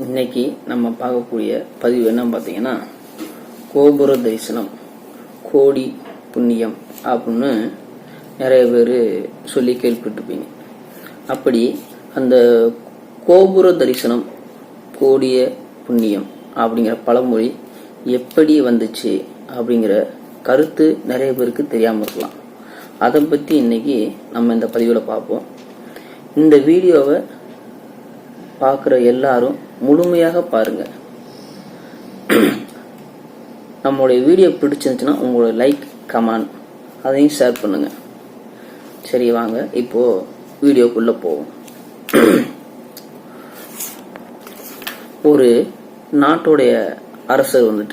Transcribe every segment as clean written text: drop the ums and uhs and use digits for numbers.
இன்னைக்கு நம்ம பார்க்கக்கூடிய பதிவு என்னன்னு பார்த்தீங்கன்னா, கோபுர தரிசனம் கோடி புண்ணியம் அப்படின்னு நிறைய பேர் சொல்லி கேள்விப்பட்டிருப்பீங்க. அப்படி அந்த கோபுர தரிசனம் கோடிய புண்ணியம் அப்படிங்கிற பழமொழி எப்படி வந்துச்சு அப்படிங்கிற கருத்து நிறைய பேருக்கு தெரியாமல் இருக்கலாம். அதை பற்றி இன்னைக்கு நம்ம இந்த பதிவில் பார்ப்போம். இந்த வீடியோவை பார்க்குற எல்லாரும் முழுமையாக பாருங்க. நம்மளுடைய வீடியோ பிடிச்சிருந்துச்சுன்னா உங்களோட லைக், கமெண்ட் அதையும் ஷேர் பண்ணுங்க. சரி, வாங்க இப்போ வீடியோக்குள்ள போவோம். ஒரு நாட்டுடைய அரசர்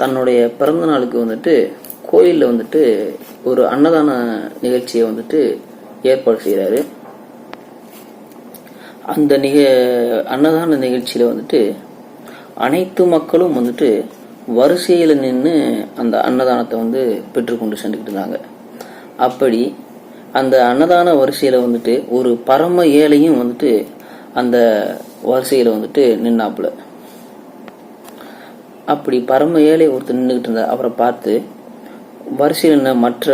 தன்னுடைய பிறந்த நாளுக்கு கோயிலில் ஒரு அன்னதான நிகழ்ச்சியை ஏற்பாடு செய்கிறாரு. அந்த அன்னதான நிகழ்ச்சியில அனைத்து மக்களும் வரிசையில நின்று அந்த அன்னதானத்தை பெற்றுக்கொண்டு சென்றுக்கிட்டு இருந்தாங்க. அப்படி அந்த அன்னதான வரிசையில ஒரு பரம ஏழையும் அந்த வரிசையில நின்னாப்புல. அப்படி பரம ஏழை ஒருத்தர் நின்றுகிட்டு இருந்தா. அவரை பார்த்து வரிசையில் நின்ன மற்ற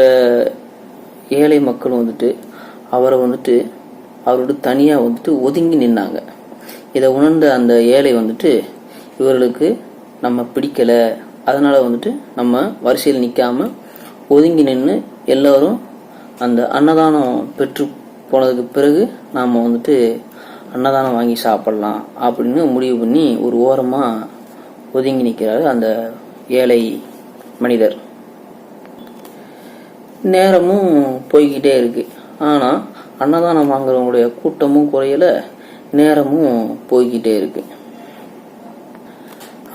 ஏழை மக்களும் அவரை அவரோட தனியா ஒதுங்கி நின்னாங்க. இதை உணர்ந்த அந்த ஏழை இவர்களுக்கு நம்ம பிடிக்கல, அதனால நம்ம வரிசையில் நிக்காம ஒதுங்கி நின்று எல்லாரும் அந்த அன்னதானம் பெற்று போனதுக்கு பிறகு நாம அன்னதானம் வாங்கி சாப்பிடலாம் அப்படின்னு முடிவு பண்ணி ஒரு ஓரமா ஒதுங்கி நிற்கிறாரு அந்த ஏழை மனிதர். நேரமும் போய்கிட்டே இருக்கு. ஆனா அன்னதானம் வாங்குறவங்களுடைய கூட்டமும் குறையல, நேரமும் போய்கிட்டே இருக்கு.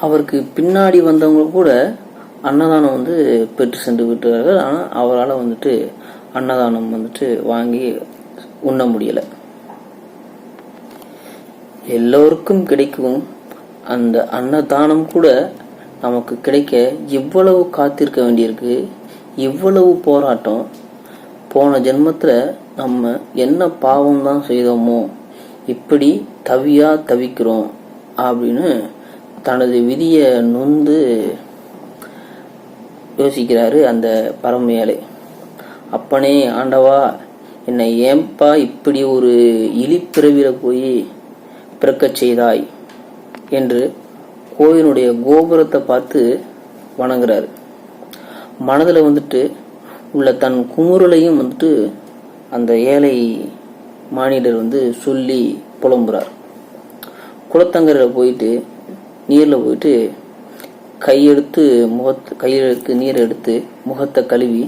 அவருக்கு பின்னாடி வந்தவங்க கூட அன்னதானம் பெற்று சென்று விட்டார்கள். ஆனா அவரால் அன்னதானம் வாங்கி உண்ண முடியல. எல்லோருக்கும் கிடைக்கும் அந்த அன்னதானம் கூட நமக்கு கிடைக்க இவ்வளவு காத்திருக்க வேண்டியிருக்கு, இவ்வளவு போராட்டம். போன ஜென்மத்துல நம்ம என்ன பாவம் தான் செய்தோமோ இப்படி தவிக்கிறோம் அப்படின்னு தனது விதிய நொந்து யோசிக்கிறாரு அந்த பரம ஏழை. அப்பனே ஆண்டவா, என்னை ஏன்பா இப்படி ஒரு இழிப்பிறவில போய் பிறக்கச் செய்தாய் என்று கோயிலுடைய கோபுரத்தை பார்த்து வணங்குறாரு. மனதுல உள்ள தன் குமுறலையும் அந்த ஏழை மானிடர் சொல்லி புலம்புறார். குளத்தங்கரையில போயிட்டு நீர்ல போயிட்டு கையெடுத்து நீர் எடுத்து முகத்தை கழுவி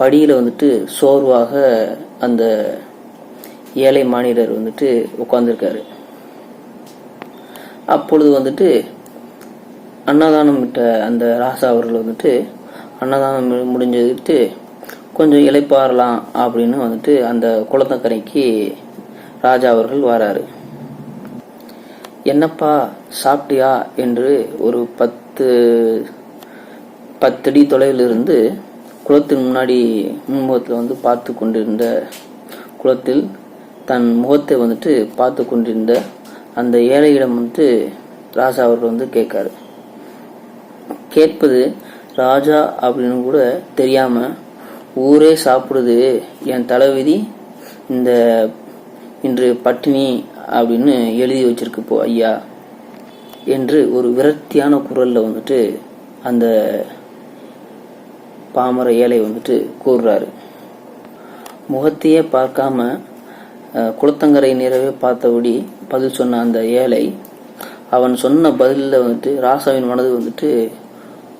படியில சோர்வாக அந்த ஏழை மானிடர் உட்கார்ந்துருக்காரு. அப்பொழுது அன்னதானம் விட்ட அந்த ராசா அவர்கள் அன்னதானம் முடிஞ்சதுட்டு கொஞ்சம் இளைப்பாறலாம் அப்படின்னு அந்த குளத்தக்கரைக்கு ராஜா அவர்கள் வராரு. என்னப்பா சாப்பிட்டியா என்று ஒரு 10 அடி தொலைவில் இருந்து குளத்தின் முன்னாடி முன்முகத்தில் பார்த்து கொண்டிருந்த, குளத்தில் தன் முகத்தை பார்த்து கொண்டிருந்த அந்த ஏழையிடம் ராஜா அவர்கள் கேட்காரு. கேட்பது ராஜா அப்படின்னு கூட தெரியாம, ஊரே சாப்பிடுது, என் தலைவிதி இன்று பட்டினி அப்படின்னு எழுதி வச்சிருக்கு போ ஐயா என்று ஒரு விரக்தியான குரல்ல அந்த பாமர ஏழை கூறுறாரு. முகத்தையே பார்க்காம குளத்தங்கரை நீரவே பார்த்தபடி பதில் சொன்ன அந்த ஏழை, அவன் சொன்ன பதிலில் ராசாவின் மனது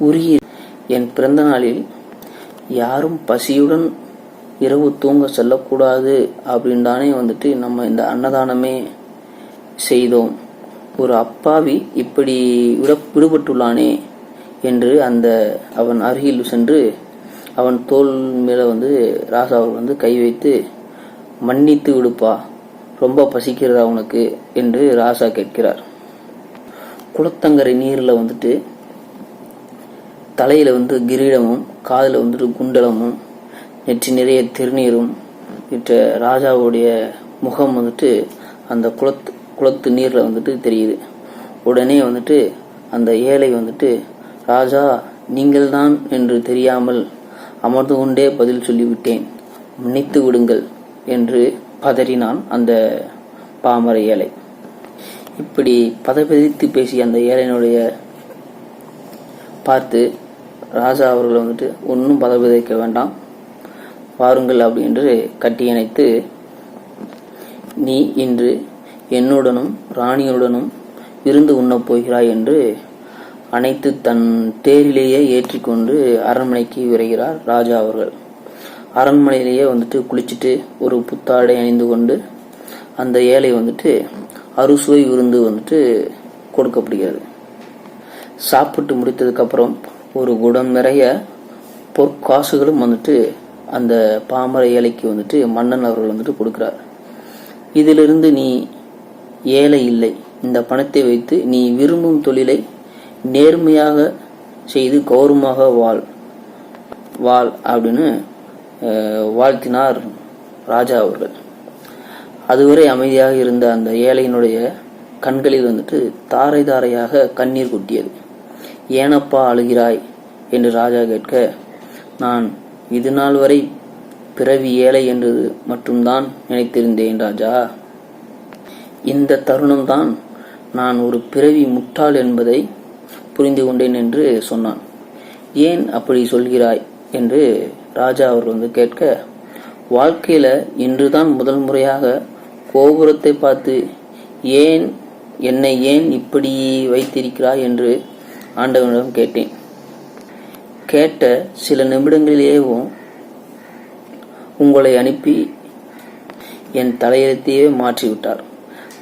உருகி, என் பிறந்த நாளில் யாரும் பசியுடன் இரவு தூங்க செல்லக்கூடாது அப்படின்னு தானே நம்ம இந்த அன்னதானமே செய்தோம். ஒரு அப்பாவி இப்படி விடுபட்டுள்ளானே என்று அவன் அருகில் சென்று அவன் தோல் மேல ராசா கை வைத்து, மன்னித்து விடுப்பா, ரொம்ப பசிக்கிறதா உனக்கு என்று ராசா கேட்கிறார். குளத்தங்கரை நீர்ல தலையில கிரீடமும், காதுல குண்டலமும், நெற்றி நிறைய திருநீரும் இட்ட ராஜாவுடைய முகம் அந்த குளத்து நீரில் வந்துட்டு தெரியுது. உடனே வந்துட்டு அந்த ஏழை வந்துட்டு, ராஜா, நீங்கள்தான் என்று தெரியாமல் அமர்ந்து கொண்டே பதில் சொல்லிவிட்டேன், மன்னித்து விடுங்கள் என்று பதறினான் அந்த பாமர ஏழை. இப்படி பதவித்து பேசிய அந்த ஏழையினுடைய பார்த்து ராஜா அவர்கள் வந்துட்டு, ஒன்றும் பதவிதைக்க வேண்டாம், வாருங்கள் அப்படின்று கட்டியணைத்து, நீ இன்று என்னுடனும் ராணியுடனும் விருந்து உண்ணப் போகிறாய் என்று அனைத்து தன் தேரிலேயே ஏற்றிக்கொண்டு அரண்மனைக்கு விரைகிறார் ராஜா அவர்கள். அரண்மனையிலேயே வந்துட்டு குளிச்சுட்டு ஒரு புத்தாடை அணிந்து கொண்டு அந்த ஏழை வந்துட்டு அறுசுவை விருந்து வந்துட்டு கொடுக்கப்படுகிறது. சாப்பிட்டு முடித்ததுக்கு அப்புறம் ஒரு குடம் நிறைய பொற்காசுகளும் வந்துட்டு அந்த பாமர ஏழைக்கு வந்துட்டு மன்னன் அவர்கள் வந்துட்டு கொடுக்கிறார். இதிலிருந்து நீ ஏழை இல்லை, இந்த பணத்தை வைத்து நீ விரும்பும் தொழிலை நேர்மையாக செய்து கௌரவமாக வாழ் அப்படின்னு வாழ்த்தினார் ராஜா அவர்கள். அதுவரை அமைதியாக இருந்த அந்த ஏழையினுடைய கண்களில் வந்துட்டு தாரை தாரையாக கண்ணீர் கொட்டியது. ஏனப்பா அழுகிறாய் என்று ராஜா கேட்க, நான் இது நாள் வரை பிறவி ஏழை என்று மட்டும்தான் நினைத்திருந்தேன் ராஜா. இந்த தருணம்தான் நான் ஒரு பிறவி முட்டாள் என்பதை புரிந்து கொண்டேன் என்று சொன்னான். ஏன் அப்படி சொல்கிறாய் என்று ராஜா அவர் வந்து கேட்க, வாழ்க்கையில இன்றுதான் முதல் முறையாக கோபுரத்தை பார்த்து என்னை ஏன் இப்படி வைத்திருக்கிறாய் என்று ஆண்டவனிடம் கேட்டேன். கேட்ட சில நிமிடங்களிலேயும் உங்களை அனுப்பி என் தலையெழுத்தையே மாற்றிவிட்டார்.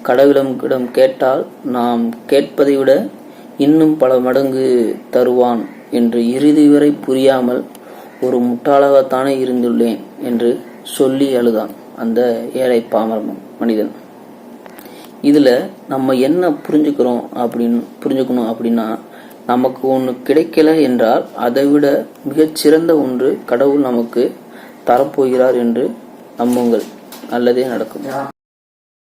கடவுளிடம் கேட்டால் நாம் கேட்பதை விட இன்னும் பல மடங்கு தருவான் என்று இறுதி வரை புரியாமல் ஒரு முட்டாளாகத்தானே இருந்துள்ளேன் என்று சொல்லி அழுதான் அந்த ஏழை பாமர மனிதன். இதுல நம்ம என்ன புரிஞ்சுக்கணும் அப்படின்னா, நமக்கு ஒன்று கிடைக்கல என்றால் அதை விட மிகச்சிறந்த ஒன்று கடவுள் நமக்கு தரப்போகிறார் என்று நம்புங்கள், நல்லதே நடக்கும்.